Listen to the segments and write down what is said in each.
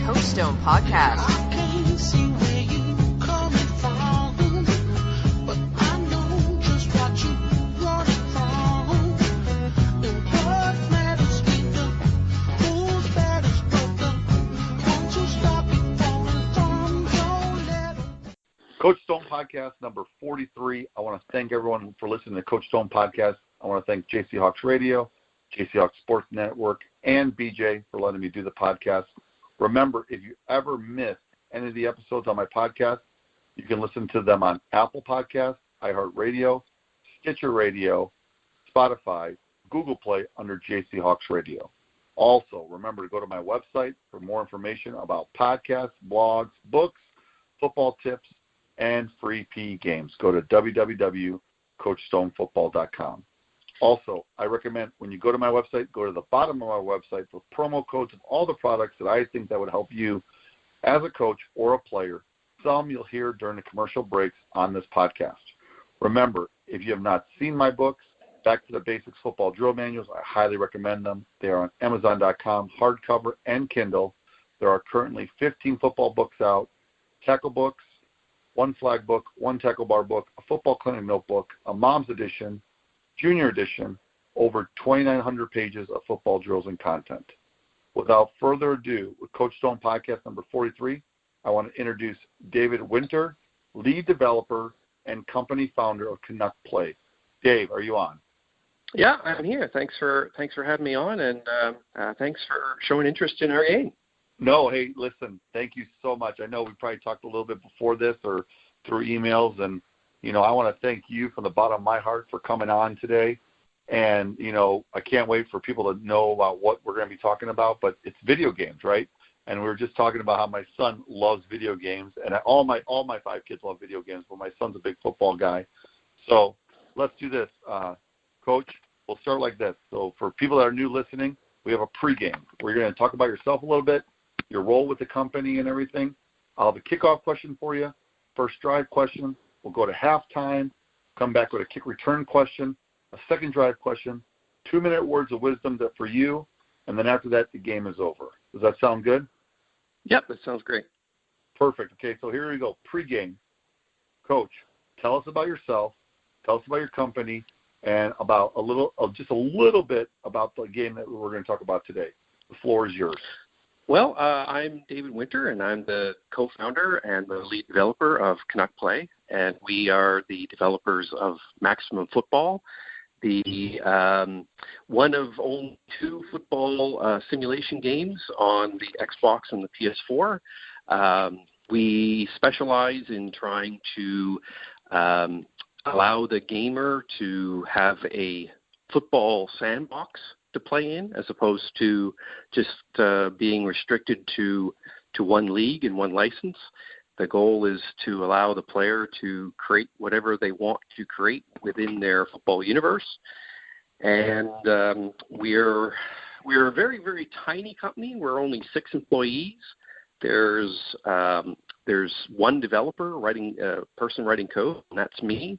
Coach Stone Podcast. Coach Stone Podcast number 43. I want to thank everyone for listening to Coach Stone Podcast. I want to thank JC Hawks Radio, JC Hawks Sports Network, and BJ for letting me do the podcast. Remember, if you ever miss any of the episodes on my podcast, you can listen to them on Apple Podcasts, iHeartRadio, Stitcher Radio, Spotify, Google Play under JC Hawks Radio. Also, remember to go to my website for more information about podcasts, blogs, books, football tips, and free PE games. Go to www.coachstonefootball.com. Also, I recommend when you go to my website, go to the bottom of my website for promo codes of all the products that I think that would help you as a coach or a player. Some you'll hear during the commercial breaks on this podcast. Remember, if you have not seen my books, Back to the Basics Football Drill Manuals, I highly recommend them. They are on Amazon.com, hardcover and Kindle. There are currently 15 football books out, tackle books, one flag book, one tackle bar book, a football clinic notebook, a mom's edition, junior edition, over 2,900 pages of football drills and content. Without further ado, with Coach Stone Podcast number 43, I want to introduce David Winter, lead developer and company founder of Canuck Play. Dave, are you on? Yeah, I'm here. Thanks for having me on, and thanks for showing interest in our game. No, hey, listen, thank you so much. I know we probably talked a little bit before this or through emails, and, you know, I want to thank you from the bottom of my heart for coming on today. And, you know, I can't wait for people to know about what we're going to be talking about, but it's video games, right? And we were just talking about how my son loves video games, and all my 5 kids love video games, but my son's a big football guy. So let's do this. Coach, we'll start like this. So for people that are new listening, we have a pregame. We're going to talk about yourself a little bit, your role with the company and everything. I'll have a kickoff question for you, first drive question. We'll go to halftime, come back with a kick return question, a second drive question, 2-minute words of wisdom that for you, and then after that, the game is over. Does that sound good? Yep, that sounds great. Perfect. Okay, so here we go. Pre-game. Coach, tell us about yourself, tell us about your company, and about just a little bit about the game that we're going to talk about today. The floor is yours. Well, I'm David Winter, and I'm the co-founder and the lead developer of Canuck Play, and we are the developers of Maximum Football, the one of only 2 football simulation games on the Xbox and the PS4. We specialize in trying to allow the gamer to have a football sandbox to play in, as opposed to just being restricted to one league and one license. The goal is to allow the player to create whatever they want to create within their football universe. And we're a very, very tiny company. We're only 6 employees. There's one developer person writing code, and that's me.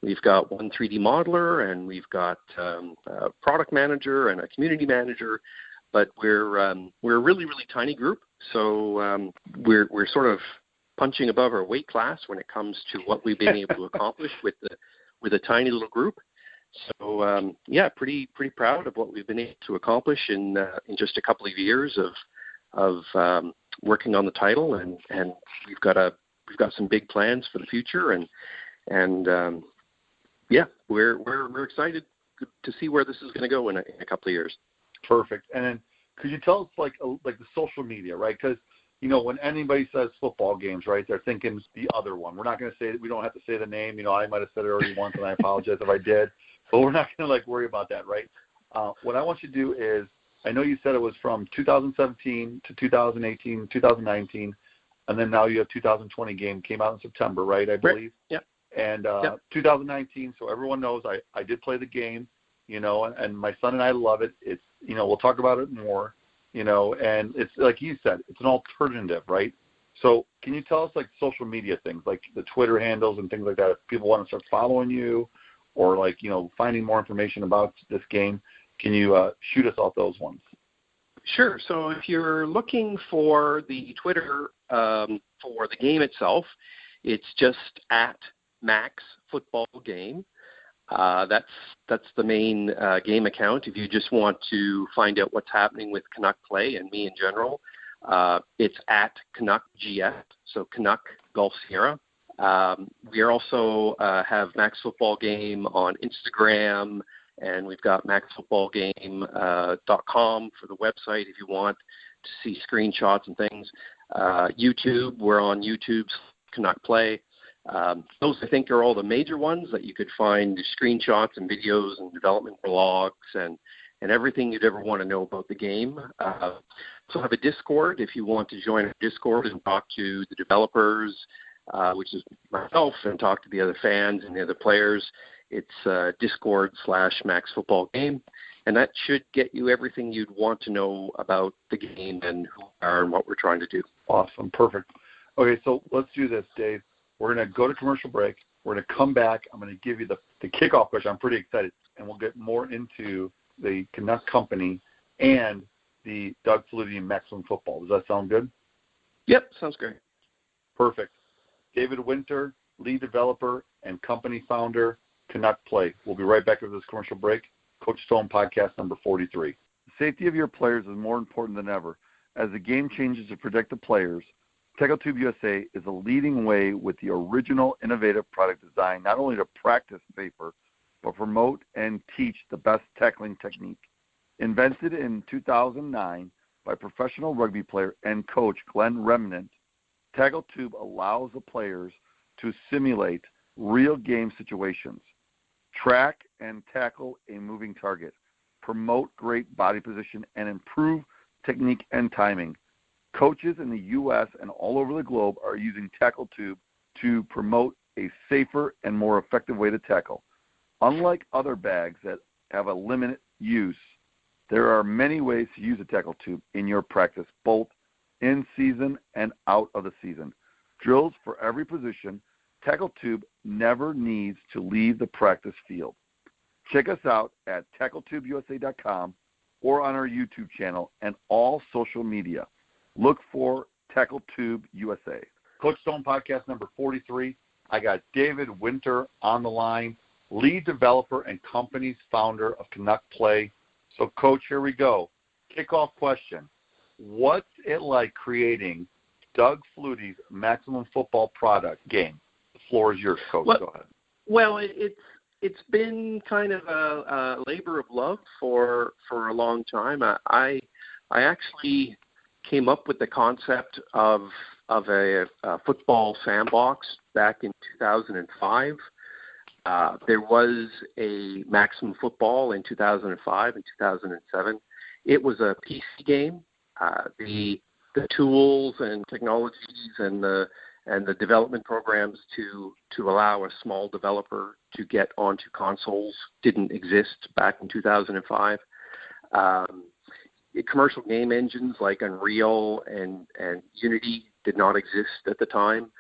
We've got one 3D modeler, and we've got a product manager and a community manager. But we're a really, really tiny group, so we're sort of punching above our weight class when it comes to what we've been able to accomplish with a tiny little group. So pretty proud of what we've been able to accomplish in just a couple of years of working on the title, and we've got some big plans for the future, and we're excited to see where this is going to go in a couple of years. Perfect. And then could you tell us like the social media, right? Because you know when anybody says football games, right, they're thinking the other one. We're not going to say we don't have to say the name. You know, I might have said it already once, and I apologize if I did, but we're not going to worry about that, right? What I want you to do is, I know you said it was from 2017 to 2018, 2019, and then now you have 2020 game came out in September, right, I believe? Right. Yep. And 2019, so everyone knows I did play the game, you know, and my son and I love it. It's, you know, we'll talk about it more, you know, and it's like you said, it's an alternative, right? So can you tell us like social media things, like the Twitter handles and things like that, if people want to start following you or like, you know, finding more information about this game? Can you shoot us off those ones? Sure. So if you're looking for the Twitter for the game itself, it's just at Max Football Game. That's the main game account. If you just want to find out what's happening with Canuck Play and me in general, it's at Canuck GS, so Canuck Golf Sierra. We also have Max Football Game on Instagram, and we've got maxfootballgame.com for the website if you want to see screenshots and things. YouTube, we're on YouTube's Canuck Play. Those, I think, are all the major ones that you could find screenshots and videos and development blogs and everything you'd ever want to know about the game. So have a Discord if you want to join our Discord and talk to the developers, which is myself, and talk to the other fans and the other players. It's Discord/Max Football Game, and that should get you everything you'd want to know about the game and who we are and what we're trying to do. Awesome. Perfect. Okay, so let's do this, Dave. We're going to go to commercial break. We're going to come back. I'm going to give you the kickoff question. I'm pretty excited, and we'll get more into the Canuck Company and the Doug Flutie Maximum Football. Does that sound good? Yep, sounds great. Perfect. David Winter, lead developer and company founder, Canuck Play. We'll be right back after this commercial break. Coach Stone podcast number 43. The safety of your players is more important than ever. As the game changes to protect the players, TackleTube USA is a leading way with the original innovative product design, not only to practice safer, but promote and teach the best tackling technique. Invented in 2009 by professional rugby player and coach Glenn Remnant, TackleTube allows the players to simulate real game situations, track and tackle a moving target, promote great body position, and improve technique and timing. Coaches in the U.S. and all over the globe are using TackleTube to promote a safer and more effective way to tackle. Unlike other bags that have a limited use, there are many ways to use a TackleTube in your practice, both in season and out of the season. Drills for every position. TackleTube never needs to leave the practice field. Check us out at TackleTubeUSA.com or on our YouTube channel and all social media. Look for TackleTube USA. Coach Stone podcast number 43. I got David Winter on the line, lead developer and company's founder of Canuck Play. So, Coach, here we go. Kickoff question. What's it like creating Doug Flutie's Maximum Football product game? The floor is yours, Coach. Go ahead. Well, it's been kind of a labor of love for a long time. I actually came up with the concept of a football sandbox back in 2005. There was a Maximum Football in 2005 and 2007. It was a PC game. The tools and technologies and the development programs to allow a small developer to get onto consoles didn't exist back in 2005. Commercial game engines like Unreal and Unity did not exist at the time.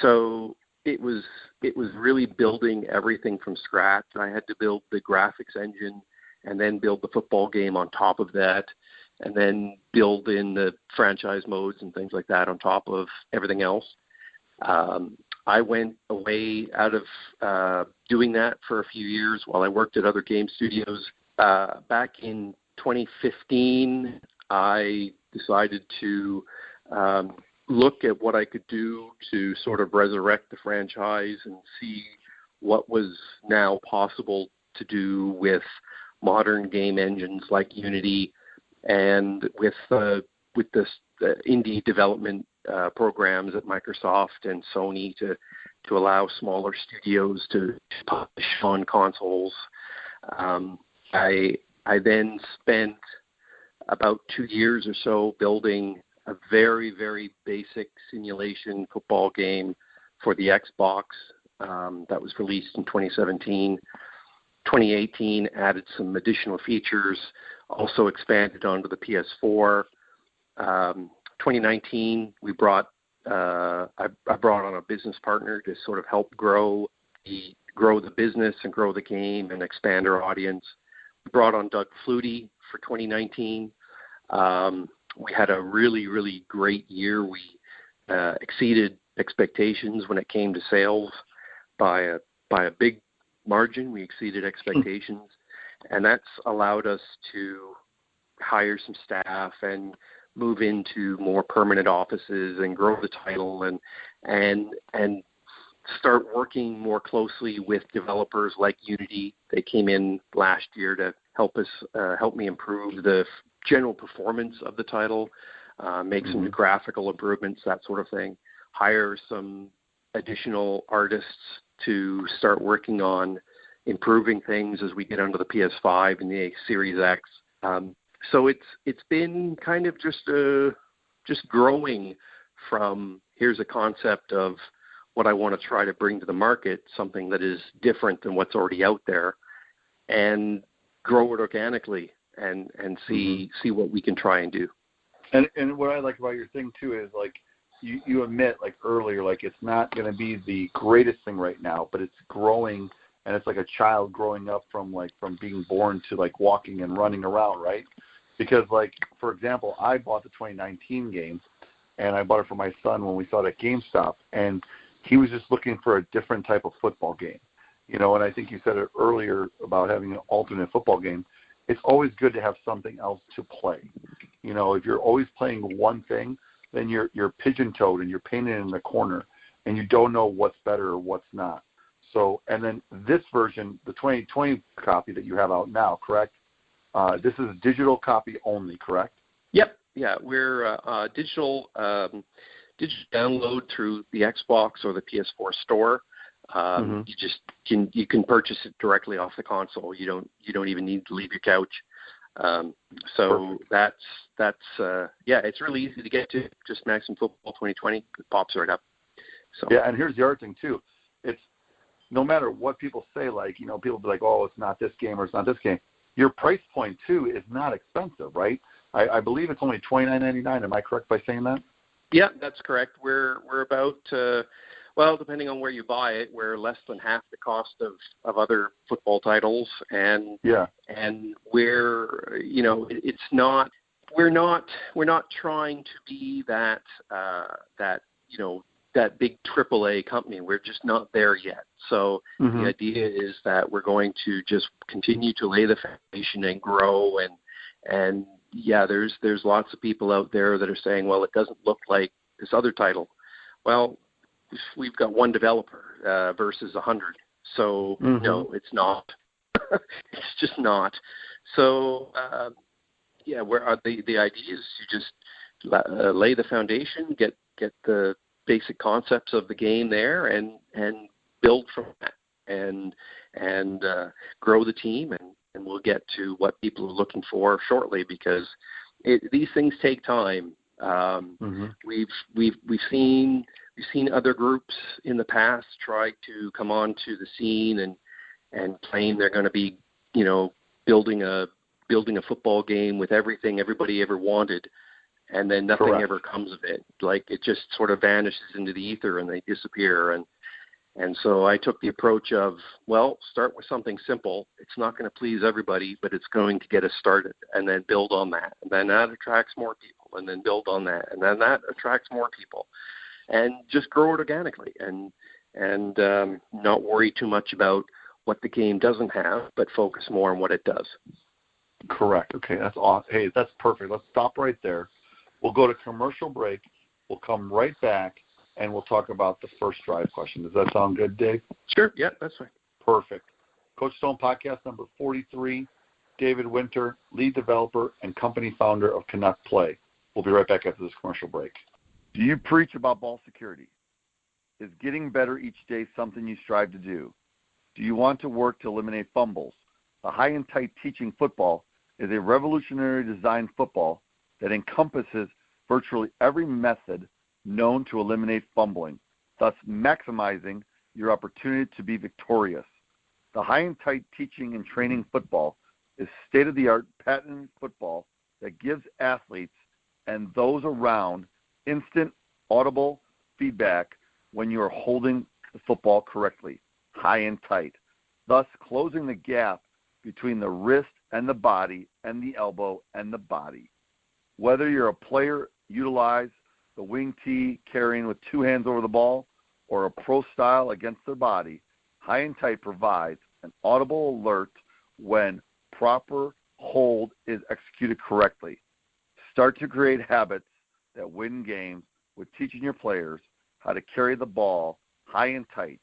So it was really building everything from scratch. I had to build the graphics engine and then build the football game on top of that, and then build in the franchise modes and things like that on top of everything else. I went away out of doing that for a few years while I worked at other game studios. Back in 2015, I decided to look at what I could do to sort of resurrect the franchise and see what was now possible to do with modern game engines like Unity and with the indie development programs at Microsoft and Sony to allow smaller studios to publish on consoles. I then spent about 2 years or so building a very, very basic simulation football game for the Xbox that was released in 2017. 2018 added some additional features, also expanded onto the PS4. 2019, I brought on a business partner to sort of help grow the business and grow the game and expand our audience. We brought on Doug Flutie for 2019. We had a really, really great year. We exceeded expectations when it came to sales by a big margin. We exceeded expectations, and that's allowed us to hire some staff and move into more permanent offices and grow the title and start working more closely with developers like Unity. They came in last year to help me improve the general performance of the title, make some graphical improvements, that sort of thing. Hire some additional artists to start working on improving things as we get onto the PS5 and the Series X. So it's been kind of just growing from here's a concept of what I want to try to bring to the market, something that is different than what's already out there, and grow it organically and see what we can try and do. And what I like about your thing too is like you admit like earlier, like it's not going to be the greatest thing right now, but it's growing, and it's like a child growing up from being born to like walking and running around, right? Because like, for example, I bought the 2019 game, and I bought it for my son when we saw it at GameStop, and he was just looking for a different type of football game, and I think you said it earlier about having an alternate football game. It's always good to have something else to play. If you're always playing one thing, then you're pigeon-toed and you're painted in the corner, and you don't know what's better or what's not. So, and then this version, the 2020 copy that you have out now, correct? This is a digital copy only, correct? Yep. Yeah, we're digital download through the Xbox or the PS4 store. You can purchase it directly off the console. You don't even need to leave your couch. So Perfect. It's really easy to get to. Just Maximum Football 2020, it pops right up. So yeah, and here's the other thing too. It's no matter what people say, like people be like, oh, it's not this game or it's not this game. Your price point too is not expensive, right? I believe it's only $29.99. Am I correct by saying that? Yeah, that's correct. We're about depending on where you buy it, we're less than half the cost of other football titles, and we're it's not we're not trying to be that big AAA company. We're just not there yet. So the idea is that we're going to just continue to lay the foundation and grow and there's lots of people out there that are saying, well, it doesn't look like this other title. Well, we've got one developer versus 100. So no, it's not. It's just not. So the idea is to just lay the foundation, get the basic concepts of the game there, and build from that, and grow the team, and we'll get to what people are looking for shortly, because these things take time. We've seen other groups in the past try to come onto the scene and claim they're going to be building a football game with everything everybody ever wanted, and then nothing Correct. ever comes of it. Like, it just sort of vanishes into the ether and they disappear. And so I took the approach of, well, start with something simple. It's not going to please everybody, but it's going to get us started, and then build on that. And then that attracts more people, and then build on that. And then that attracts more people, and just grow it organically, and not worry too much about what the game doesn't have, but focus more on what it does. Correct. Okay, that's awesome. Hey, that's perfect. Let's stop right there. We'll go to commercial break. We'll come right back, and we'll talk about the first drive question. Does that sound good, Dave? Sure. Yeah, that's fine. Perfect. Coach Stone Podcast number 43, David Winter, lead developer and company founder of Canuck Play. We'll be right back after this commercial break. Do you preach about ball security? Is getting better each day something you strive to do? Do you want to work to eliminate fumbles? The High and Tight Teaching Football is a revolutionary design football that encompasses virtually every method known to eliminate fumbling, thus maximizing your opportunity to be victorious. The High and Tight Teaching and Training Football is state-of-the-art patented football that gives athletes and those around instant, audible feedback when you are holding the football correctly, high and tight, thus closing the gap between the wrist and the body and the elbow and the body. Whether you're a player, utilize the wing tee carrying with two hands over the ball, or a pro style against their body, High and Tight provides an audible alert when proper hold is executed correctly. Start to create habits that win games with teaching your players how to carry the ball high and tight.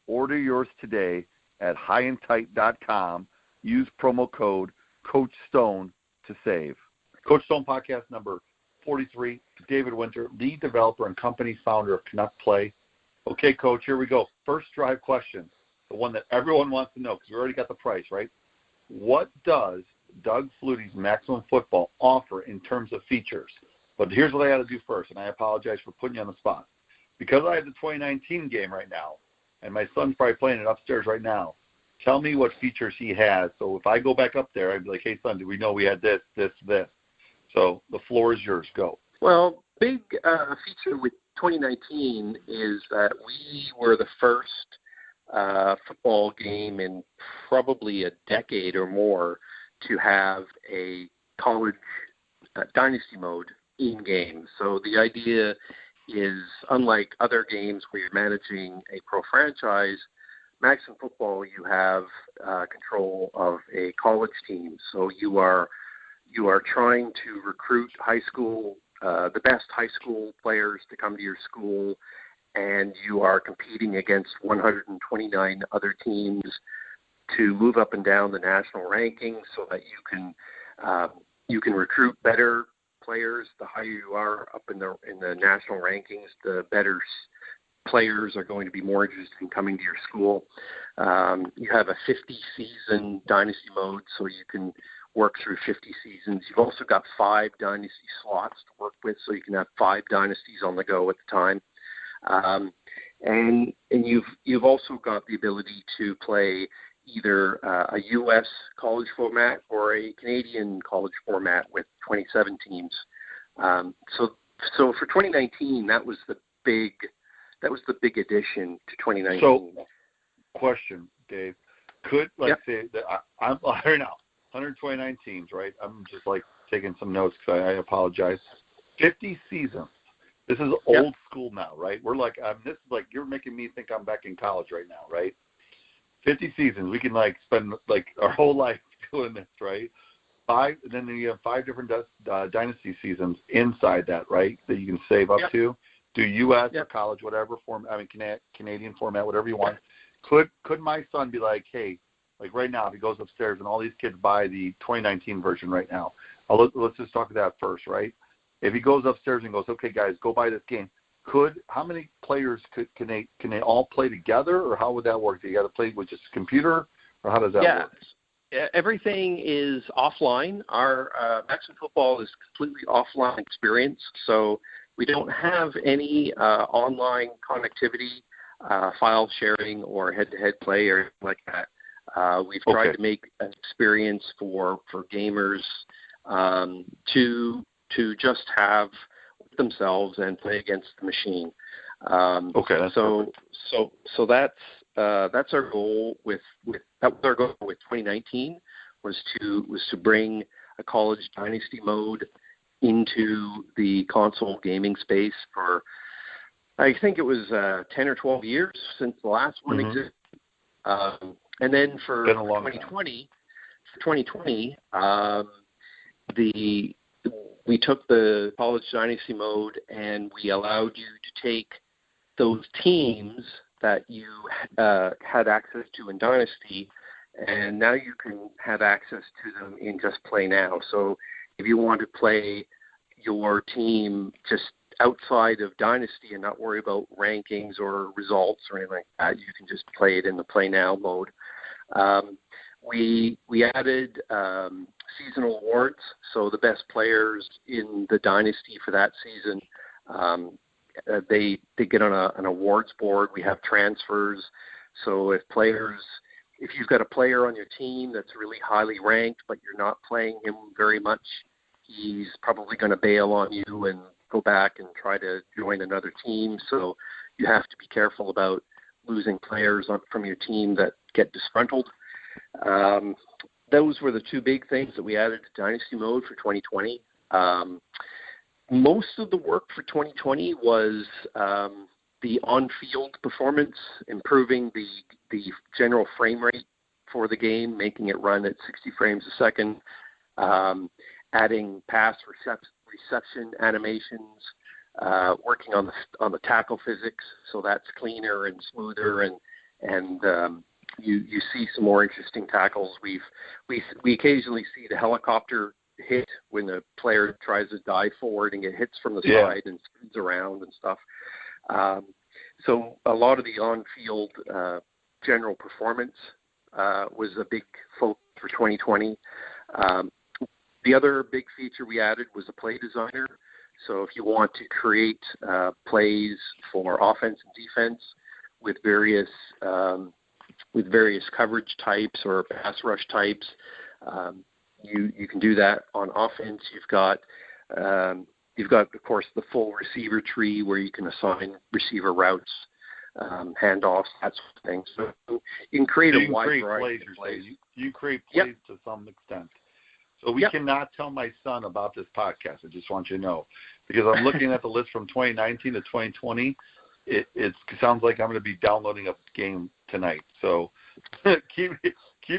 Order yours today at highandtight.com. Use promo code Coach Stone to save. Coach Stone podcast number 43, David Winter, lead developer and company founder of Canuck Play. Okay, Coach, here we go. First drive question, the one that everyone wants to know because we already got the price, right? What does Doug Flutie's Maximum Football offer in terms of features? But here's what I got to do first, and I apologize for putting you on the spot. Because I have the 2019 game right now, and my son's probably playing it upstairs right now, tell me what features he has. So if I go back up there, I'd be like, hey, son, did we know we had this, this, this? So the floor is yours. Go. Well, big feature with 2019 is that we were the first football game in probably a decade or more to have a college Dynasty Mode in-game. So the idea is, unlike other games where you're managing a pro franchise, Maximum Football, you have control of a college team. So you are trying to recruit the best high school players to come to your school, and you are competing against 129 other teams to move up and down the national rankings so that you can recruit better players. The higher you are up in the national rankings, the better players are going to be more interested in coming to your school. You have a 50-season Dynasty Mode, so you can work through 50 seasons. You've also got 5 Dynasty slots to work with, so you can have 5 Dynasties on the go at the time. And you've also got the ability to play either a U.S. college format or a Canadian college format with 27 teams. So for 2019, that was the big addition to 2019. So, question, Dave, could say that I'm right now 129 teams, right? I'm just like taking some notes because I apologize. 50 seasons. This is old school now, right? We're like, this is like you're making me think I'm back in college right now, right? 50 seasons. We can like spend like our whole life doing this, right? 5, and then you have 5 different dynasty seasons inside that, right? That you can save up to. Do U.S. or college, whatever form. I mean, Canadian format, whatever you want. Could my son be like, hey, like right now, if he goes upstairs and all these kids buy the 2019 version right now? Let's just talk about that first, right? If he goes upstairs and goes, okay, guys, go buy this game. How many players can they all play together, or how would that work? Do you got to play with just a computer, or how does that work? Yeah, everything is offline. Our Maximum Football is completely offline experience, so we don't have any online connectivity, file sharing, or head-to-head play or anything like that. We've tried to make an experience for gamers to just have themselves and play against the machine. That's that's our goal with 2019 was to bring a college Dynasty Mode into the console gaming space for, I think it was 10 or 12 years since the last one existed. And then for 2020, we took the college Dynasty Mode and we allowed you to take those teams that you had access to in Dynasty, and now you can have access to them in Just Play Now. So if you want to play your team just outside of Dynasty and not worry about rankings or results or anything like that, you can just play it in the Play Now mode. We added seasonal awards, so the best players in the Dynasty for that season, they get on an awards board. We have transfers, so if you've got a player on your team that's really highly ranked, but you're not playing him very much, he's probably going to bail on you and go back and try to join another team. So you have to be careful about losing players from your team that get disgruntled. Those were the 2 big things that we added to Dynasty Mode for 2020. Most of the work for 2020 was the on-field performance, improving the general frame rate for the game, making it run at 60 frames a second, adding pass reception animations, working on the tackle physics, so that's cleaner and smoother, and you see some more interesting tackles. We occasionally see the helicopter hit when the player tries to dive forward and get hits from the side and spins around and stuff. So a lot of the on-field general performance was a big focus for 2020. The other big feature we added was a play designer. So if you want to create plays for offense and defense with various coverage types or pass rush types, you can do that on offense. You've got of course the full receiver tree where you can assign receiver routes, handoffs, that sort of thing. So you can create a wide variety of plays. You create plays to some extent. So we cannot tell my son about this podcast. I just want you to know, because I'm looking at the list from 2019 to 2020. It sounds like I'm going to be downloading a game tonight. So keep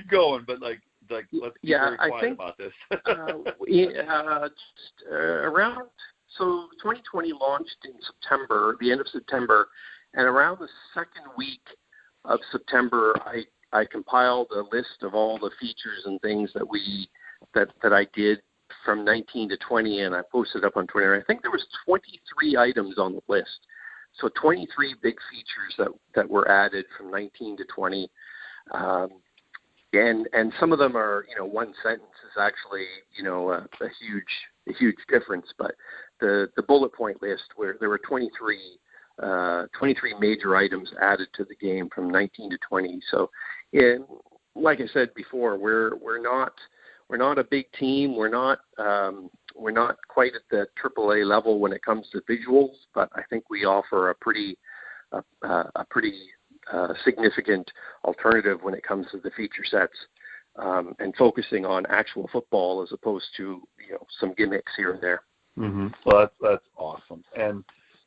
going, but let's be very quiet about this. Around 2020 launched in September, the end of September, and around the second week of September, I compiled a list of all the features and things that I did from 19 to 20, and I posted up on Twitter. I think there was 23 items on the list. So 23 big features that were added from 19 to 20. And some of them are, one sentence is actually, a huge difference. But the bullet point list, where there were 23 major items added to the game from 19 to 20. So, like I said before, we're not a big team. We're not quite at the AAA level when it comes to visuals, but I think we offer a pretty significant alternative when it comes to the feature sets, and focusing on actual football as opposed to some gimmicks here and there. Mm-hmm. Well, that's awesome. And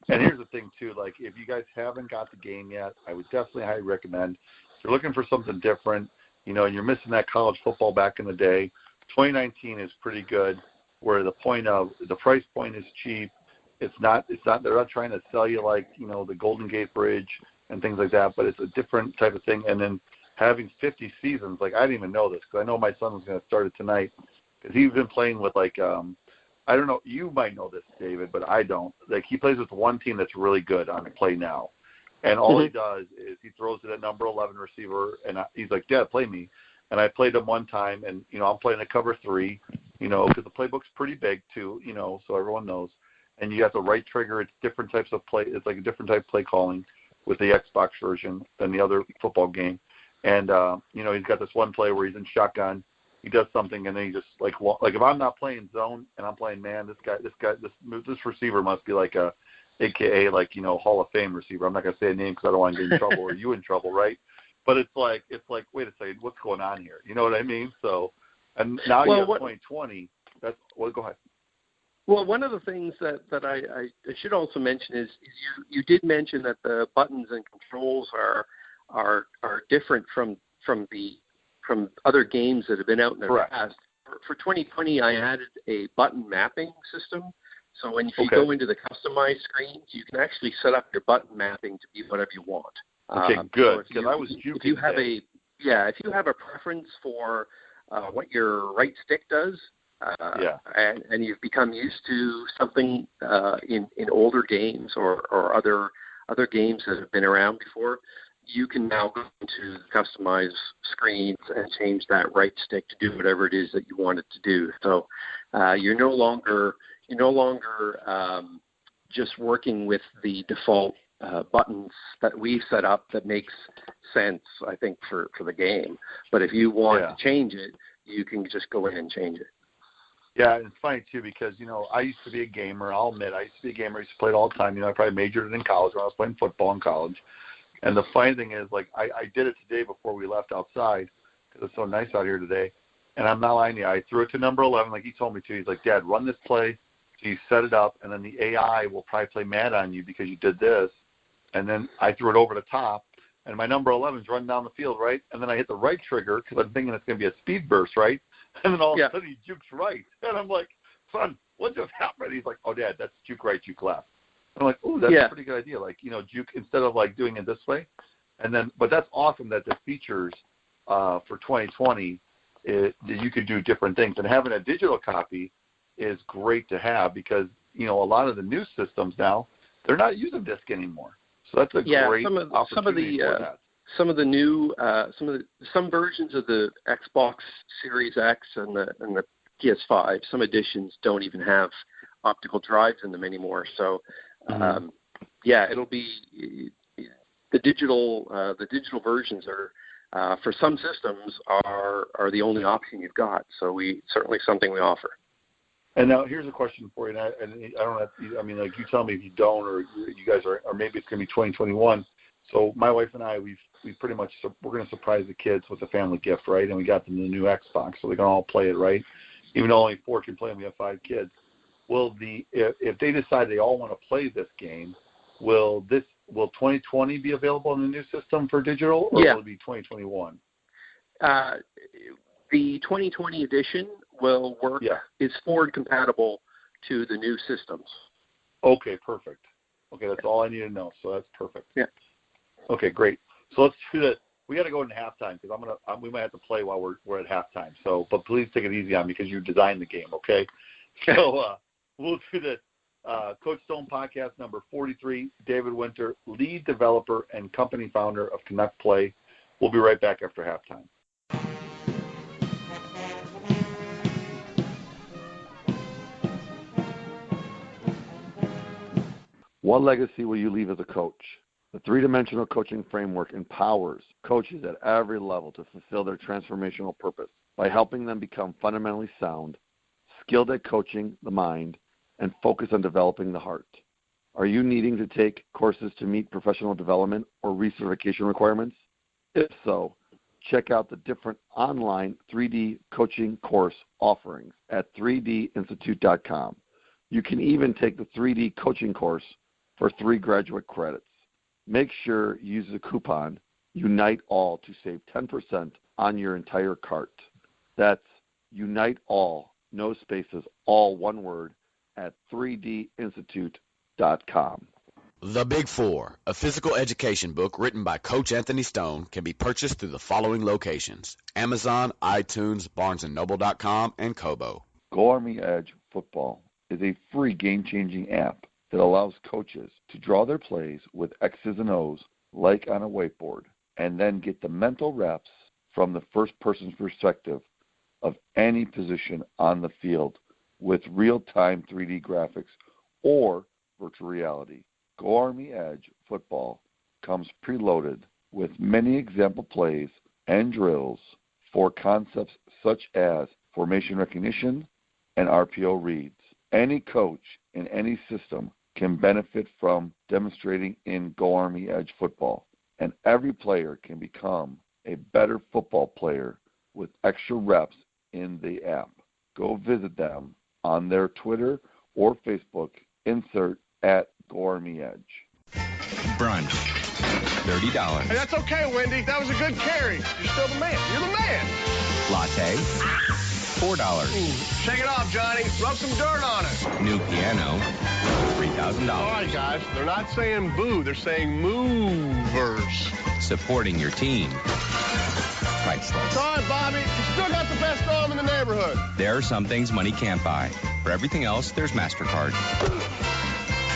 here's the thing too, like if you guys haven't got the game yet, I would definitely highly recommend. If you're looking for something different, and you're missing that college football back in the day, 2019 is pretty good, where the price point is cheap. They're not trying to sell you like, the Golden Gate Bridge and things like that, but it's a different type of thing. And then having 50 seasons, like I didn't even know this, because I know my son was going to start it tonight, because he's been playing with I don't know, you might know this, David, but I don't. Like he plays with one team that's really good on the Play Now. And all he does is he throws it at number 11 receiver, and he's like, Dad, play me. And I played him one time, and, I'm playing a cover 3, because the playbook's pretty big too, so everyone knows. And you have the right trigger. It's different types of play. It's like a different type of play calling with the Xbox version than the other football game. And, he's got this one play where he's in shotgun. He does something, and then he just, like if I'm not playing zone and I'm playing man, this receiver must be like a AKA, Hall of Fame receiver. I'm not going to say a name because I don't want to get in trouble or you in trouble, right? But it's like, wait a second, what's going on here? You know what I mean? So, and now you have 2020. Go ahead. Well, one of the things that I should also mention is you did mention that the buttons and controls are different from other games that have been out in the past. For 2020, I added a button mapping system. So when you go into the customized screens, you can actually set up your button mapping to be whatever you want. Okay, good. Because so I was juking. If you have a preference for what your right stick does, and you've become used to something in older games or other games that have been around before, you can now go into the customized screens and change that right stick to do whatever it is that you want it to do. So you're no longer just working with the default buttons that we've set up that makes sense, I think, for the game. But if you want to change it, you can just go in and change it. Yeah, and it's funny, too, because, I used to be a gamer. I'll admit, I used to be a gamer. I used to play it all the time. I probably majored in college when I was playing football in college. And the funny thing is, I did it today before we left outside because it's so nice out here today. and I'm not lying to you. I threw it to number 11 like he told me to. He's like, Dad, run this play. So you set it up, and then the AI will probably play mad on you because you did this. And then I threw it over the top, and my number 11's running down the field, right? And then I hit the right trigger because I'm thinking it's going to be a speed burst, right? And then all of a sudden he jukes right. And I'm like, son, what just happened? He's like, oh, Dad, that's juke right, juke left. And I'm like, oh, that's a pretty good idea. Like, juke instead of, like, doing it this way. And then, but that's awesome that the features for 2020 that you could do different things. And having a digital copy is great to have because, a lot of the new systems now, they're not using disc anymore. So that's a great opportunity for that. Some versions of the Xbox Series X and the PS5, some editions don't even have optical drives in them anymore. So, it'll be the digital versions are for some systems are the only option you've got. So certainly something we offer. And now here's a question for you, and I don't have to, like you tell me if you don't, or you guys are, or maybe it's going to be 2021. So my wife and I, we pretty much, we're going to surprise the kids with a family gift, right? And we got them the new Xbox, so they can all play it, right? Even though only 4 can play, and we have 5 kids. If they decide they all want to play this game, will 2020 be available in the new system for digital, or will it be 2021? The 2020 edition will work. Is forward compatible to the new systems. Okay, perfect. Okay, that's all I need to know. So that's perfect. Yeah. Okay, great. So let's do that. We got to go into halftime because we might have to play while we're at halftime. So, but please take it easy on me because you designed the game. Okay. So we'll do the Coach Stone podcast number 43. David Winter, lead developer and company founder of Canuck Play. We'll be right back after halftime. What legacy will you leave as a coach? The three-dimensional coaching framework empowers coaches at every level to fulfill their transformational purpose by helping them become fundamentally sound, skilled at coaching the mind, and focus on developing the heart. Are you needing to take courses to meet professional development or recertification requirements? If so, check out the different online 3D coaching course offerings at 3dinstitute.com. You can even take the 3D coaching course for 3 graduate credits. Make sure you use the coupon UNITEALL to save 10% on your entire cart. That's UNITEALL, no spaces, all one word, at 3dinstitute.com. The Big Four, a physical education book written by Coach Anthony Stone, can be purchased through the following locations: Amazon, iTunes, BarnesandNoble.com, and Kobo. Go Army Edge Football is a free game-changing app that allows coaches to draw their plays with X's and O's like on a whiteboard, and then get the mental reps from the first person's perspective of any position on the field with real-time 3D graphics or virtual reality. Go Army Edge Football comes preloaded with many example plays and drills for concepts such as formation recognition and RPO reads. Any coach in any system can benefit from demonstrating in Go Army Edge Football, and every player can become a better football player with extra reps in the app. Go visit them on their Twitter or Facebook, insert at Go Army Edge. Brunch, $30. Hey, that's okay, Wendy. That was a good carry. You're still the man. You're the man. Latte, $4. Shake it off, Johnny. Rub some dirt on it. New piano, $3,000. All right, guys. They're not saying boo. They're saying movers. Supporting your team. Priceless. It's all right, Bobby. You still got the best arm in the neighborhood. There are some things money can't buy. For everything else, there's MasterCard.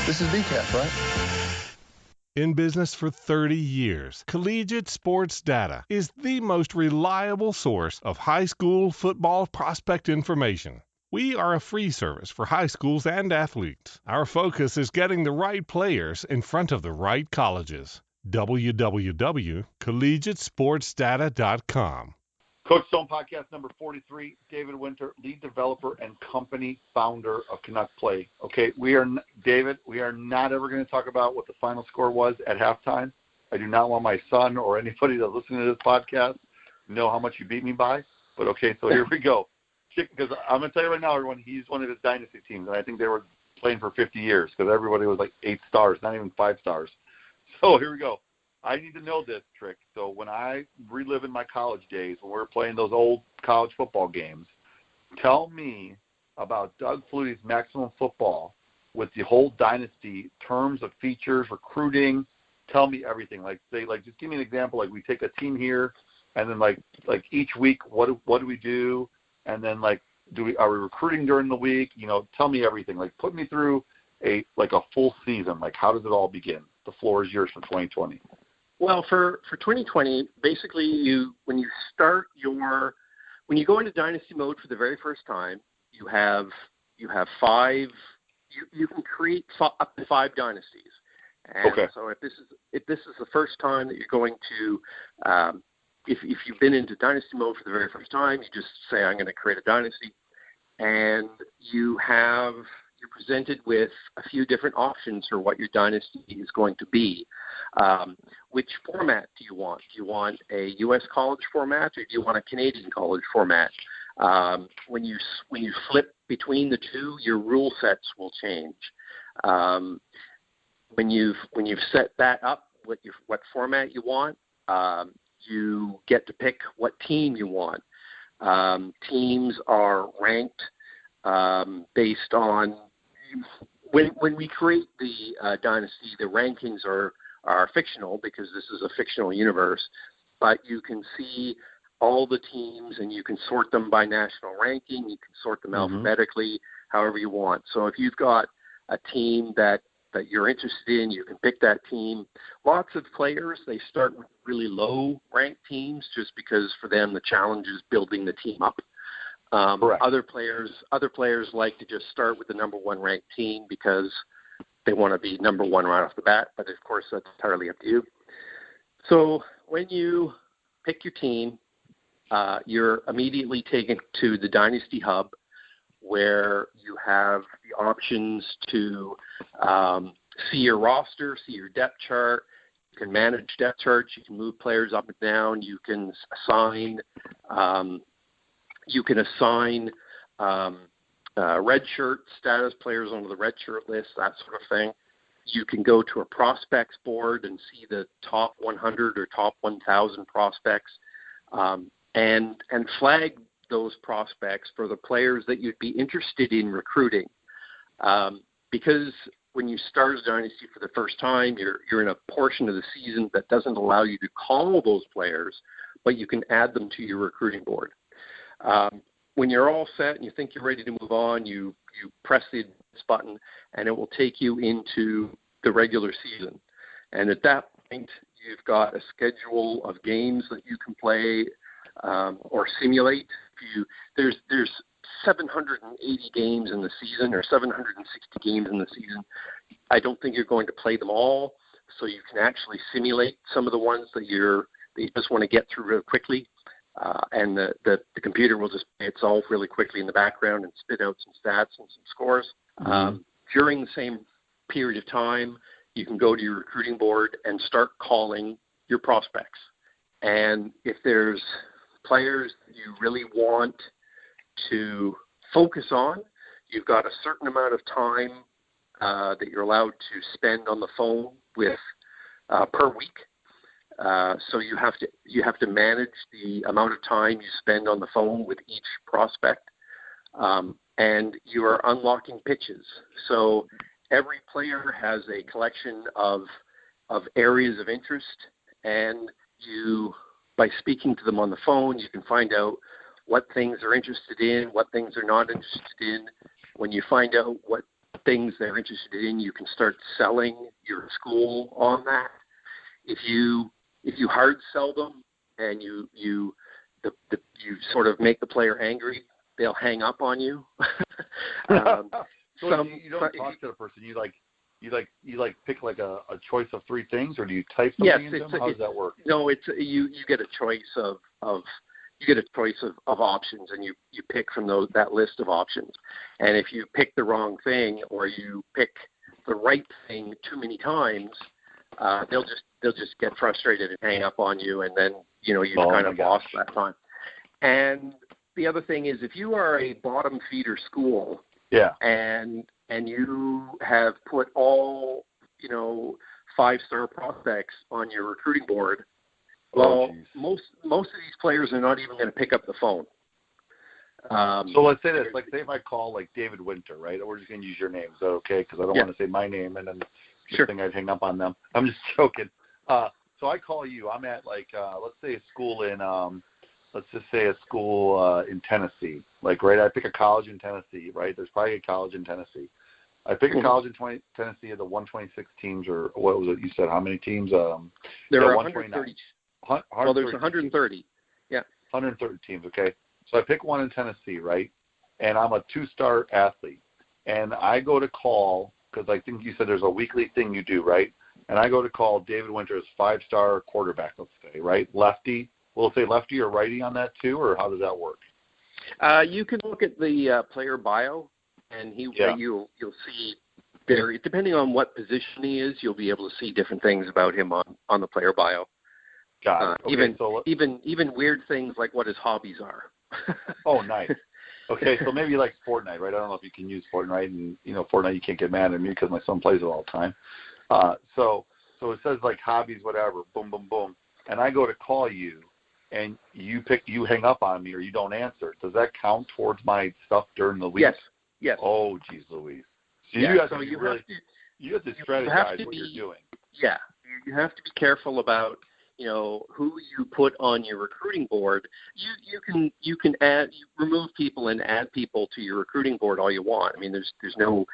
This is decaf, right? In business for 30 years, Collegiate Sports Data is the most reliable source of high school football prospect information. We are a free service for high schools and athletes. Our focus is getting the right players in front of the right colleges. www.collegiatesportsdata.com. Coach Stone podcast number 43, David Winter, lead developer and company founder of Canuck Play. Okay, David, we are not ever going to talk about what the final score was at halftime. I do not want my son or anybody that's listening to this podcast to know how much you beat me by, But okay, so here we go. Because I'm going to tell you right now, everyone, he's one of his dynasty teams, and I think they were playing for 50 years because everybody was like 8 stars, not even 5 stars. So here we go. I need to know this trick. So when I relive in my college days, when we were playing those old college football games, tell me about Doug Flutie's Maximum Football with the whole dynasty terms of features, recruiting. Tell me everything. Just give me an example. Like we take a team here, and then like each week, what do we do? And then are we recruiting during the week? Tell me everything. Like put me through a full season. Like how does it all begin? The floor is yours for 2020. Well, for 2020, basically when you go into Dynasty Mode for the very first time, you have 5. You can create up to 5 dynasties. And okay. So if this is the first time that you're going to, if you've been into Dynasty Mode for the very first time, you just say I'm going to create a dynasty, and you're presented with a few different options for what your dynasty is going to be. Which format do you want? Do you want a U.S. college format, or do you want a Canadian college format? When you flip between the two, your rule sets will change. When you've set that up, what format you want, you get to pick what team you want. Teams are ranked based on when we create the dynasty. The rankings are fictional because this is a fictional universe, but you can see all the teams and you can sort them by national ranking. You can sort them alphabetically, however you want. So if you've got a team that you're interested in, you can pick that team. Lots of players, they start with really low-ranked teams just because for them the challenge is building the team up. Other players like to just start with the number 1 ranked team because they want to be number 1 right off the bat, but of course that's entirely up to you. So when you pick your team, you're immediately taken to the Dynasty Hub, where you have the options to see your roster, see your depth chart. You can manage depth charts. You can move players up and down. You can assign red shirt status players onto the red shirt list, that sort of thing. You can go to a prospects board and see the top 100 or top 1,000 prospects, and flag those prospects for the players that you'd be interested in recruiting. Because when you start a dynasty for the first time, you're in a portion of the season that doesn't allow you to call those players, but you can add them to your recruiting board. When you're all set and you think you're ready to move on, you press the advance button, and it will take you into the regular season. And at that point, you've got a schedule of games that you can play or simulate. There's 780 games in the season, or 760 games in the season. I don't think you're going to play them all, so you can actually simulate some of the ones that you just want to get through real quickly, and the computer will just play itself really quickly in the background and spit out some stats and some scores. During the same period of time, you can go to your recruiting board and start calling your prospects. And if there's players that you really want to focus on, you've got a certain amount of time that you're allowed to spend on the phone with per week. So you have to manage the amount of time you spend on the phone with each prospect, and you are unlocking pitches. So every player has a collection of areas of interest, and by speaking to them on the phone, you can find out what things they're interested in, what things they're not interested in. When you find out what things they're interested in, you can start selling your school on that. If you hard sell them and you sort of make the player angry, they'll hang up on you. So you don't talk to the person. You pick like a choice of 3 things, or do you type something in them? How does that work? No, it's you get a choice of options, and you pick from that list of options. And if you pick the wrong thing, or you pick the right thing too many times, they'll just get frustrated and hang up on you, and then you've kind of lost that time. And the other thing is, if you are a bottom feeder school, and you have put all 5-star prospects on your recruiting board, well, most of these players are not even going to pick up the phone. So let's say this, like say if I call like David Winter, right? We're just going to use your name. Is that okay? Because I don't want to say my name and then think I'd hang up on them. I'm just joking. So I call you. I'm at like let's say a school in let's just say a school in Tennessee. Like I pick a college in Tennessee, right? There's probably a college in Tennessee. I pick a college in Tennessee of the 126 teams, or what was it? You said how many teams? There are 130. Well, there's 130. Yeah. 130 teams. Okay. So I pick one in Tennessee, right? And I'm a 2-star athlete, and I go to call because I think you said there's a weekly thing you do, right? And I go to call David Winter's 5-star quarterback, let's say, right? Lefty. Will it say lefty or righty on that too, or how does that work? You can look at the player bio, and you'll see there, depending on what position he is, you'll be able to see different things about him on the player bio. Got it. Okay, even weird things like what his hobbies are. Oh, nice. Okay, so maybe like Fortnite, right? I don't know if you can use Fortnite, and Fortnite you can't get mad at me because my son plays it all the time. So it says like hobbies, whatever, boom, boom, boom, and I go to call you, and you hang up on me or you don't answer. Does that count towards my stuff during the week? Yes. Oh, geez, Louise. So you have to strategize what you're doing. Yeah, you have to be careful about who you put on your recruiting board. You can remove people and add people to your recruiting board all you want. I mean, there's no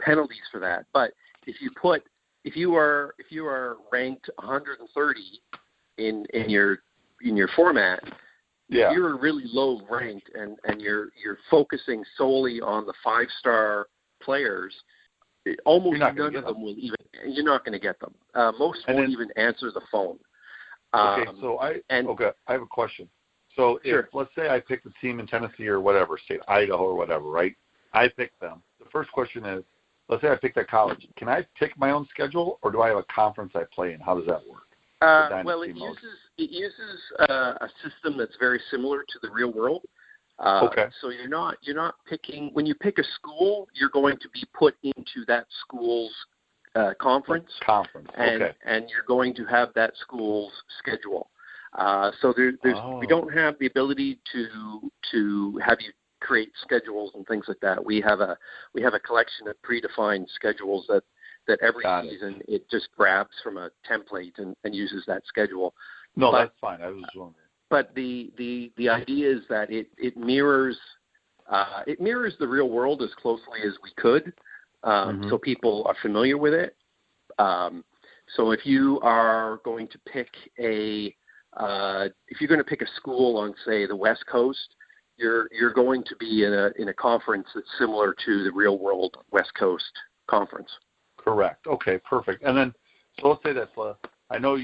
penalties for that. But if you are ranked 130 in your format, if you're really low ranked and you're focusing solely on the 5-star players, almost none of them will even. You're not going to get them. Most won't even answer the phone. Okay, so I have a question. So if, let's say I pick the team in Tennessee or whatever state, Idaho or whatever, right? I pick them. The first question is, let's say I pick that college. Can I pick my own schedule, or do I have a conference I play in? How does that work? Well, it uses a system that's very similar to the real world. So you're not picking, when you pick a school, you're going to be put into that school's conference, and you're going to have that school's schedule. So we don't have the ability to have you create schedules and things like that. We have a collection of predefined schedules that every season it just grabs from a template and uses that schedule. No, that's fine. I was wondering. But the idea is that it mirrors the real world as closely as we could. So people are familiar with it. So if you are going to pick a school on, say, the West Coast, you're going to be in a conference that's similar to the real world West Coast conference. Correct. Okay, perfect. And then, so let's say that I know.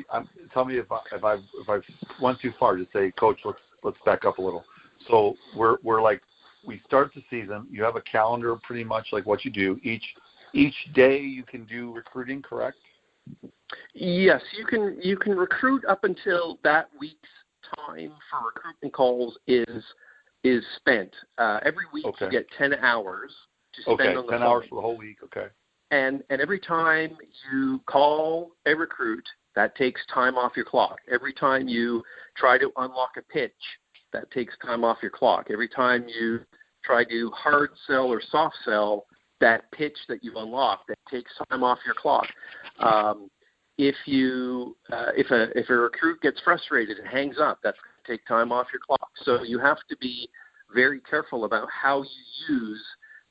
Tell me if I went too far. Just say, Coach, let's back up a little. So we're like, we start the season. You have a calendar, pretty much like what you do. Each day you can do recruiting, correct? Yes, you can recruit up until that week's time for recruitment calls is spent. Every week you get 10 hours to spend on the phone. 10 hours for the whole week. Okay. And every time you call a recruit, that takes time off your clock. Every time you try to unlock a pitch, that takes time off your clock. Every time you try to hard sell or soft sell that pitch that you've unlocked, that takes time off your clock. If a recruit gets frustrated and hangs up, that's going to take time off your clock. So you have to be very careful about how you use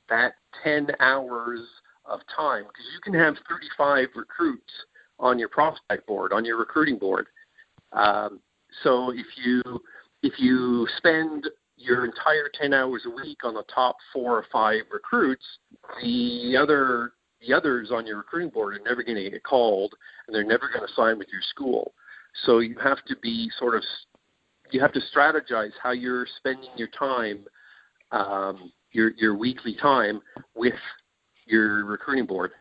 that 10 hours of time, because you can have 35 recruits on your prospect board, on your recruiting board. So if you spend your entire 10 hours a week on the top 4 or 5 recruits, the others on your recruiting board are never going to get called, and they're never going to sign with your school. So you have to be you have to strategize how you're spending your time, your weekly time with your recruiting board.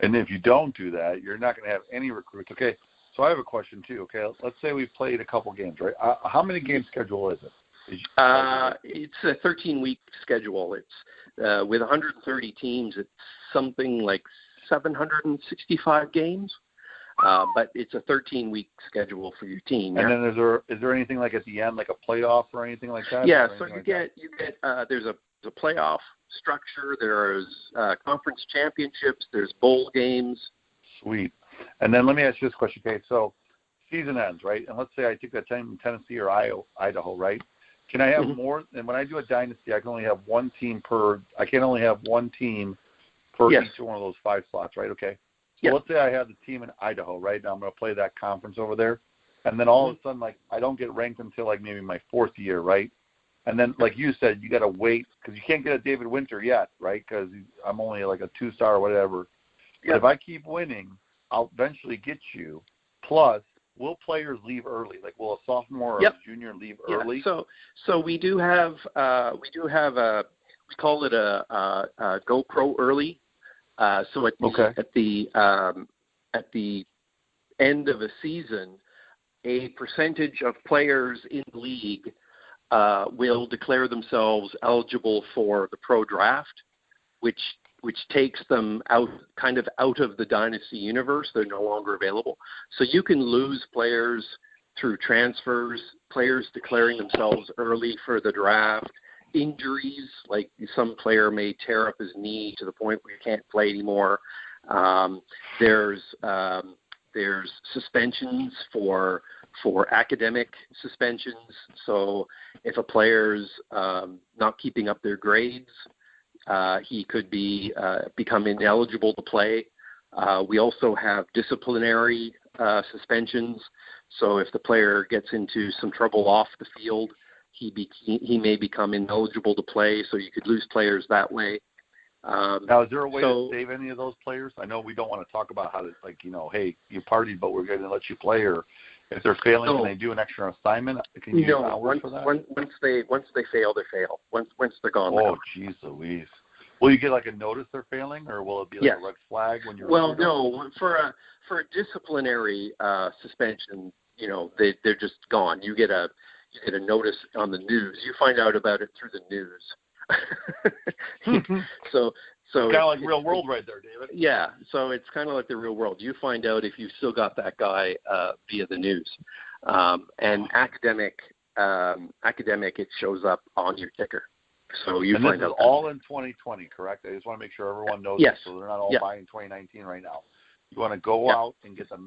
And if you don't do that, you're not going to have any recruits. Okay, so I have a question too. Okay, let's say we've played a couple games, right? How many game schedule is it? It's a 13-week schedule. It's with 130 teams. It's something like 765 games. But it's a 13-week schedule for your team. And then is there anything like at the end, like a playoff or anything like that? Yeah, so you get there's a playoff structure. There's conference championships. There's bowl games. Sweet. And then let me ask you this question. Okay, so season ends, right? And let's say I take that time in Tennessee or Idaho, right? Can I have more? And when I do a dynasty, I can only have one team per. I can only have one team per each one of those 5 slots, right? Okay. So let's say I have the team in Idaho, right? Now I'm going to play that conference over there. And then all of a sudden, like, I don't get ranked until, like, maybe my 4th year, right? And then, like you said, you got to wait because you can't get a David Winter yet, right? Because I'm only, like, a 2-star or whatever. But if I keep winning, I'll eventually get you. Plus, will players leave early? Like, will a sophomore or a junior leave early? So we do have we call it a GoPro early. So at the end of a season, a percentage of players in the league will declare themselves eligible for the pro draft, which takes them out of the dynasty universe. They're no longer available. So you can lose players through transfers, players declaring themselves early for the draft, injuries, like some player may tear up his knee to the point where he can't play anymore. There's suspensions for academic suspensions. So if a player's not keeping up their grades, he could become ineligible to play. We also have disciplinary suspensions. So if the player gets into some trouble off the field, he may become ineligible to play. So you could lose players that way. Now, is there a way to save any of those players? I know we don't want to talk about how to, hey, you partied, but we're going to let you play, or if they're failing, can they do an extra assignment? Can you use hours for that? Once they fail, they fail. Once they're gone. Oh, jeez Louise. Will you get like a notice they're failing, or will it be like a red flag when you're? Well, no. For a disciplinary suspension, they're just gone. You get a notice on the news. You find out about it through the news. So kind of like real world right there, David. Yeah, so it's kind of like the real world. You find out if you still got that guy via the news. And academic, it shows up on your ticker. So you and find this out is all in 2020, correct? I just want to make sure everyone knows this, so they're not all buying 2019 right now. You want to go out and get the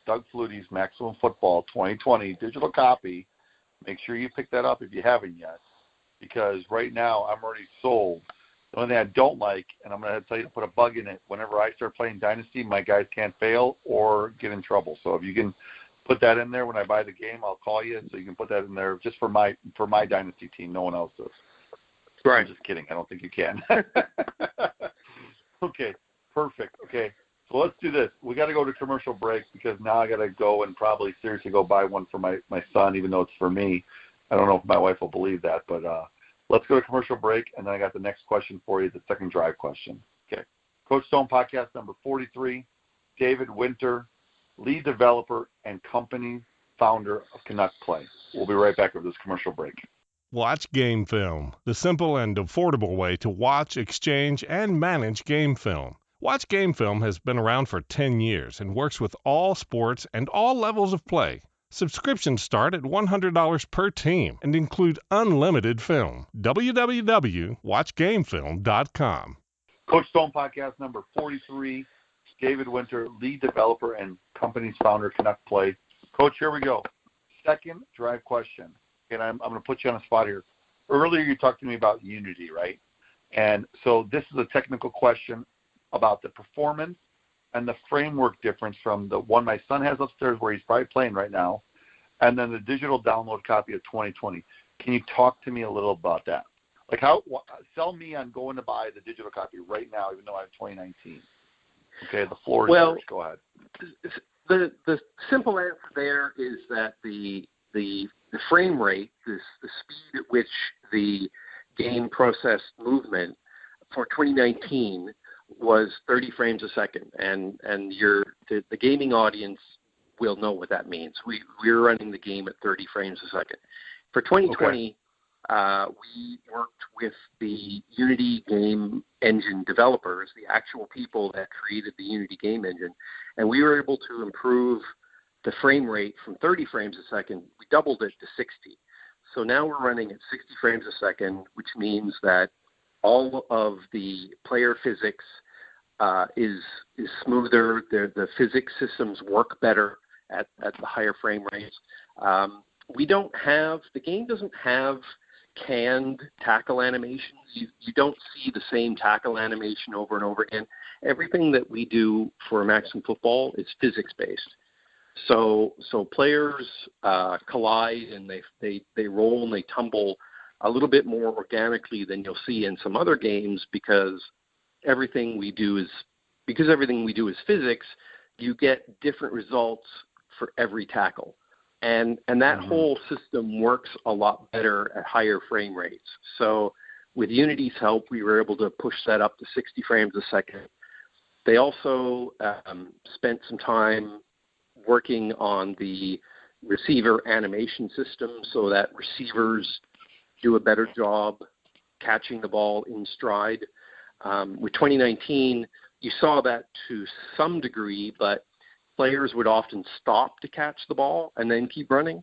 Doug Flutie's Maximum Football 2020 digital copy. Make sure you pick that up if you haven't yet, because right now I'm already sold. The only thing I don't like, and I'm going to tell you to put a bug in it, whenever I start playing Dynasty, my guys can't fail or get in trouble. So if you can put that in there when I buy the game, I'll call you, so you can put that in there just for my Dynasty team. No one else does. Right. I'm just kidding. I don't think you can. Okay, perfect. Okay, so let's do this. We got to go to commercial break because now I got to go and probably seriously go buy one for my son, even though it's for me. I don't know if my wife will believe that, but let's go to commercial break, and then I got the next question for you, the second drive question. Okay, Coach Stone podcast number 43, David Winter, lead developer and company founder of Canuck Play. We'll be right back with this commercial break. Watch Game Film, the simple and affordable way to watch, exchange, and manage game film. Watch Game Film has been around for 10 years and works with all sports and all levels of play. Subscriptions start at $100 per team and include unlimited film. www.watchgamefilm.com. Coach Stone podcast number 43, David Winter, lead developer and company's founder, Canuck Play. Coach, here we go. Second drive question. And I'm going to put you on the spot here. Earlier you talked to me about Unity, right? And so this is a technical question about the performance and the framework difference from the one my son has upstairs where he's probably playing right now, and then the digital download copy of 2020. Can you talk to me a little about that? Like sell me on going to buy the digital copy right now, even though I have 2019. Okay, the floor is yours. Go ahead. The simple answer there is that the frame rate, the speed at which the game processed movement for 2019 was 30 frames a second, and the gaming audience will know what that means. We're running the game at 30 frames a second. For 2020, we worked with the Unity game engine developers, the actual people that created the Unity game engine, and we were able to improve the frame rate from 30 frames a second. We doubled it to 60. So now we're running at 60 frames a second, which means that all of the player physics is smoother. The physics systems work better at the higher frame rates. The game doesn't have canned tackle animations. You don't see the same tackle animation over and over again. Everything that we do for Maximum Football is physics-based. So players collide and they roll and they tumble a little bit more organically than you'll see in some other games because everything we do is physics. You get different results for every tackle. And that whole system works a lot better at higher frame rates. So with Unity's help, we were able to push that up to 60 frames a second. They also spent some time working on the receiver animation system so that receivers do a better job catching the ball in stride. With 2019, you saw that to some degree, but players would often stop to catch the ball and then keep running,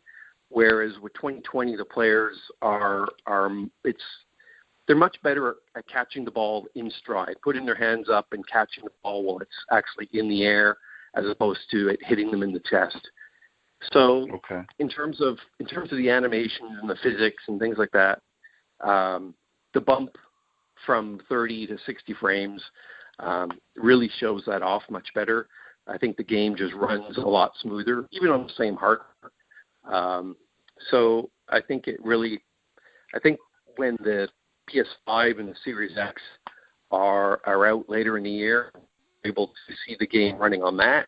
whereas with 2020, the players they're much better at catching the ball in stride, putting their hands up and catching the ball while it's actually in the air, as opposed to it hitting them in the chest. So, in terms of the animations and the physics and things like that, the bump from 30 to 60 frames really shows that off much better. I think the game just runs a lot smoother, even on the same hardware. So I think when the PS5 and the Series X are out later in the year, able to see the game running on that,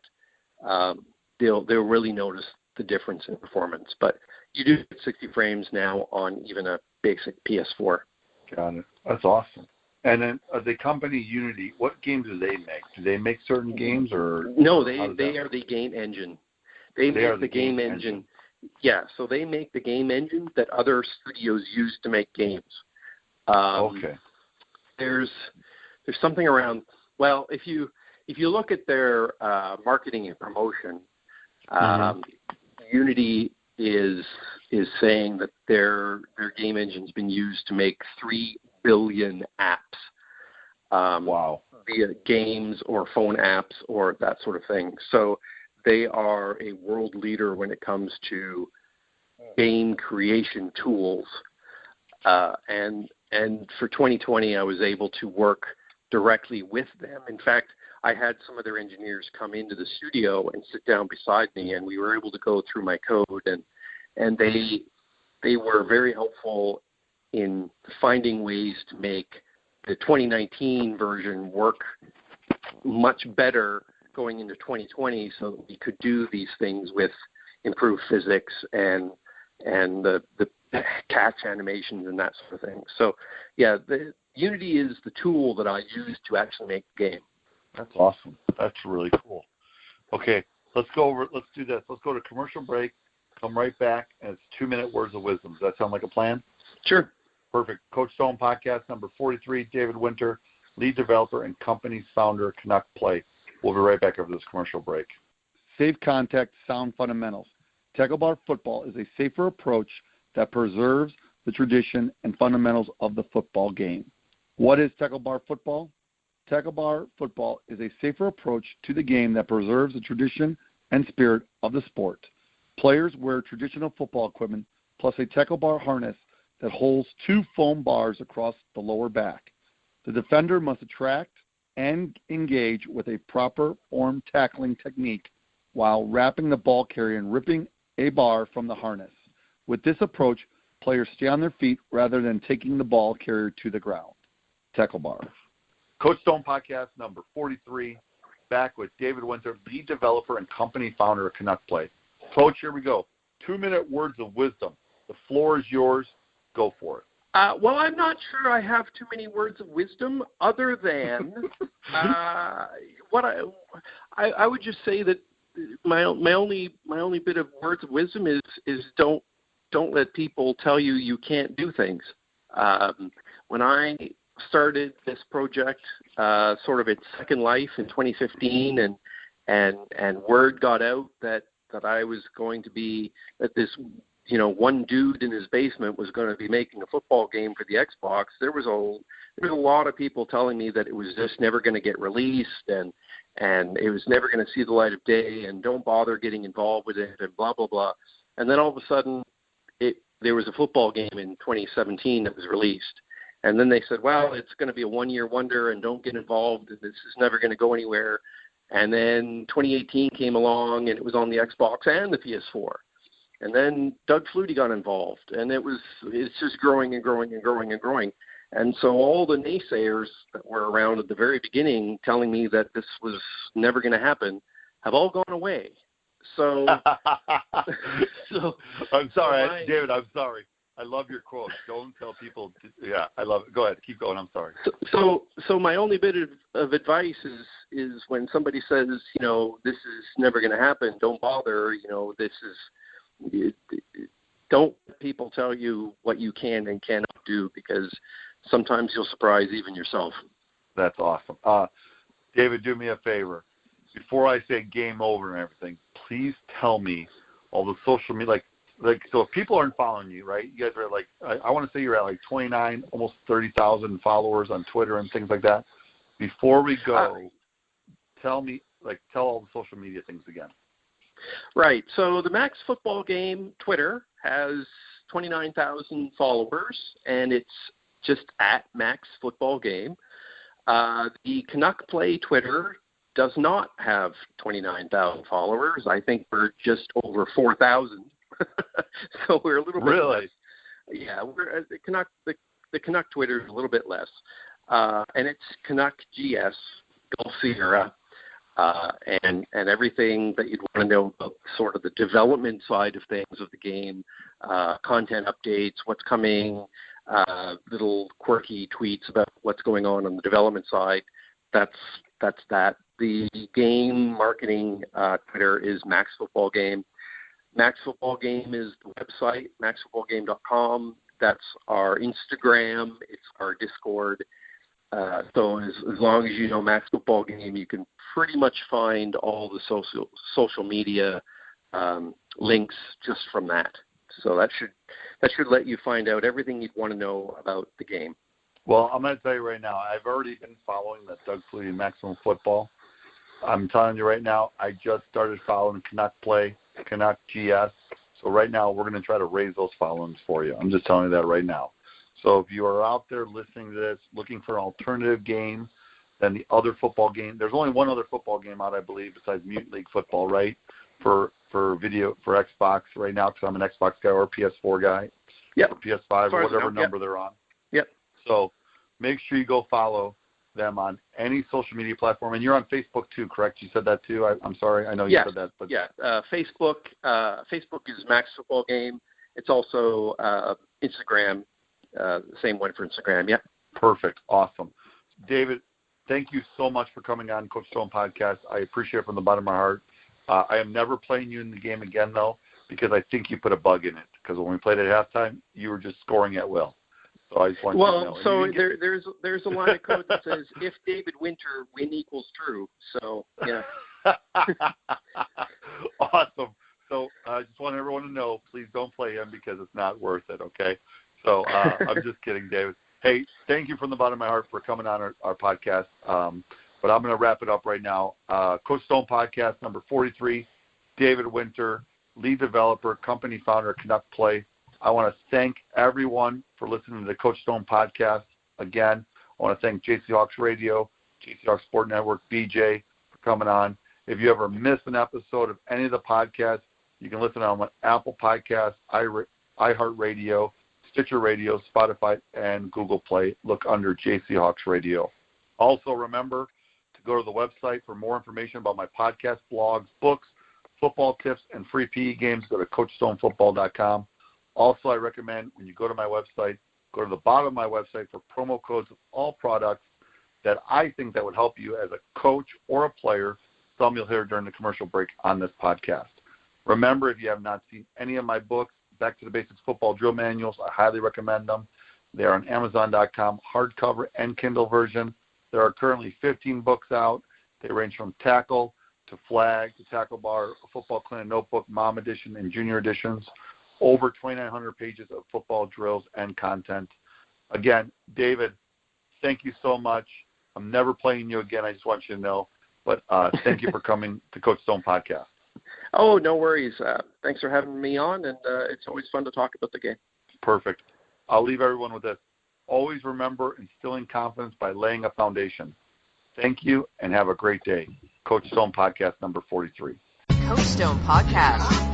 they'll really notice the difference in performance. But you do get 60 frames now on even a basic PS4. Got it. That's awesome. And then the company Unity, what games do they make? Do they make certain games or? No, they are the game engine. They make the game engine. Yeah, so they make the game engine that other studios use to make games. There's something around. Well, if you look at their marketing and promotion, Unity is saying that their game engine's been used to make 3 billion apps. Via games or phone apps or that sort of thing. So they are a world leader when it comes to game creation tools. And for 2020, I was able to work directly with them. In fact, I had some of their engineers come into the studio and sit down beside me, and we were able to go through my code, and they were very helpful in finding ways to make the 2019 version work much better going into 2020 so that we could do these things with improved physics and the catch animations and that sort of thing. So, yeah, the Unity is the tool that I use to actually make the game. That's awesome. That's really cool. Okay, let's do this. Let's go to commercial break, come right back, and it's 2-minute words of wisdom. Does that sound like a plan? Sure. Perfect. Coach Stone Podcast number 43, David Winter, lead developer and company's founder, Canuck Play. We'll be right back after this commercial break. Safe contact, sound fundamentals. Tackle bar football is a safer approach that preserves the tradition and fundamentals of the football game. What is tackle bar football? Tackle bar football is a safer approach to the game that preserves the tradition and spirit of the sport. Players wear traditional football equipment plus a tackle bar harness that holds 2 foam bars across the lower back. The defender must attract and engage with a proper form tackling technique while wrapping the ball carrier and ripping a bar from the harness. With this approach, players stay on their feet rather than taking the ball carrier to the ground. Tackle bar. Coach Stone Podcast number 43, back with David Winter, lead developer and company founder of Canuck Play. Coach, here we go. 2-minute words of wisdom. The floor is yours. Go for it. Well, I'm not sure I have too many words of wisdom other than what I would just say that my only bit of words of wisdom is don't don't let people tell you you can't do things. When I started this project, sort of its second life in 2015, and word got out that I was going to be, that this, one dude in his basement was going to be making a football game for the Xbox, there was a lot of people telling me that it was just never going to get released, and it was never going to see the light of day, and don't bother getting involved with it, and blah, blah, blah. And then all of a sudden, there was a football game in 2017 that was released. And then they said, well, it's going to be a one-year wonder, and don't get involved, and this is never going to go anywhere. And then 2018 came along, and it was on the Xbox and the PS4. And then Doug Flutie got involved, and it's just growing and growing and growing and growing. And so all the naysayers that were around at the very beginning telling me that this was never going to happen have all gone away. So, I'm sorry, David, I'm sorry. I love your quote. Don't tell people. Yeah, I love it. Go ahead. Keep going. I'm sorry. So my only bit of advice is when somebody says, this is never going to happen, don't bother. Don't let people tell you what you can and cannot do, because sometimes you'll surprise even yourself. That's awesome. David, do me a favor. Before I say game over and everything, please tell me all the social media, so if people aren't following you, right? You guys are I want to say you're at 29, almost 30,000 followers on Twitter and things like that. Before we go, tell all the social media things again. Right. So the Max Football Game Twitter has 29,000 followers, and it's just at Max Football Game. The Canuck Play Twitter does not have 29,000 followers. I think we're just over 4,000. So we're a little bit less. Yeah, we're the Canuck Twitter is a little bit less, and it's Canuck GS Gulf Sierra, and everything that you'd want to know about sort of the development side of things of the game, content updates, what's coming, little quirky tweets about what's going on the development side. That's that. The game marketing Twitter is Max Football Game. Max Football Game is the website, maxfootballgame.com. That's our Instagram. It's our Discord. So as long as you know Max Football Game, you can pretty much find all the social media links just from that. So that should let you find out everything you'd want to know about the game. Well, I'm going to tell you right now, I've already been following the Doug Flutie Maximum Football. I'm telling you right now, I just started following Canuck Play, Canuck GS. So right now, we're going to try to raise those followings for you. I'm just telling you that right now. So if you are out there listening to this, looking for an alternative game than the other football game, there's only one other football game out, I believe, besides Mutant League Football, right? For video, for Xbox right now, because I'm an Xbox guy or a PS4 guy. Yep. Or PS5 or whatever number they're on. Yep. So make sure you go follow them on any social media platform. And you're on Facebook too, correct? You said that too? I'm sorry. I know you said that. But yeah. Facebook is Max Football Game. It's also Instagram, same one for Instagram. Yeah. Perfect. Awesome. David, thank you so much for coming on Coach Stone Podcast. I appreciate it from the bottom of my heart. I am never playing you in the game again, though, because I think you put a bug in it. Because when we played at halftime, you were just scoring at will. So I just want you to know. So there's a line of code that says, if David Winter, win equals true. So, yeah. Awesome. So I just want everyone to know, please don't play him because it's not worth it, okay? So I'm just kidding, David. Hey, thank you from the bottom of my heart for coming on our podcast. But I'm going to wrap it up right now. Coach Stone Podcast number 43, David Winter, lead developer, company founder, Canuck Play. I want to thank everyone for listening to the Coach Stone Podcast. Again, I want to thank JC Hawks Radio, JC Hawks Sport Network, BJ, for coming on. If you ever miss an episode of any of the podcasts, you can listen on Apple Podcasts, iHeartRadio, Stitcher Radio, Spotify, and Google Play. Look under JC Hawks Radio. Also, remember to go to the website for more information about my podcast, blogs, books, football tips, and free PE games. Go to CoachStoneFootball.com. Also, I recommend when you go to my website, go to the bottom of my website for promo codes of all products that I think that would help you as a coach or a player. Some you'll hear during the commercial break on this podcast. Remember, if you have not seen any of my books, Back to the Basics Football Drill Manuals. I highly recommend them. They are on Amazon.com, hardcover and Kindle version. There are currently 15 books out. They range from tackle to flag to tackle bar, football clinic notebook, mom edition, and junior editions. Over 2,900 pages of football drills and content. Again, David, thank you so much. I'm never playing you again. I just want you to know. But thank you for coming to Coach Stone Podcast. Oh, no worries. Thanks for having me on, and it's always fun to talk about the game. Perfect. I'll leave everyone with this. Always remember instilling confidence by laying a foundation. Thank you, and have a great day. Coach Stone Podcast number 43. Coach Stone Podcast.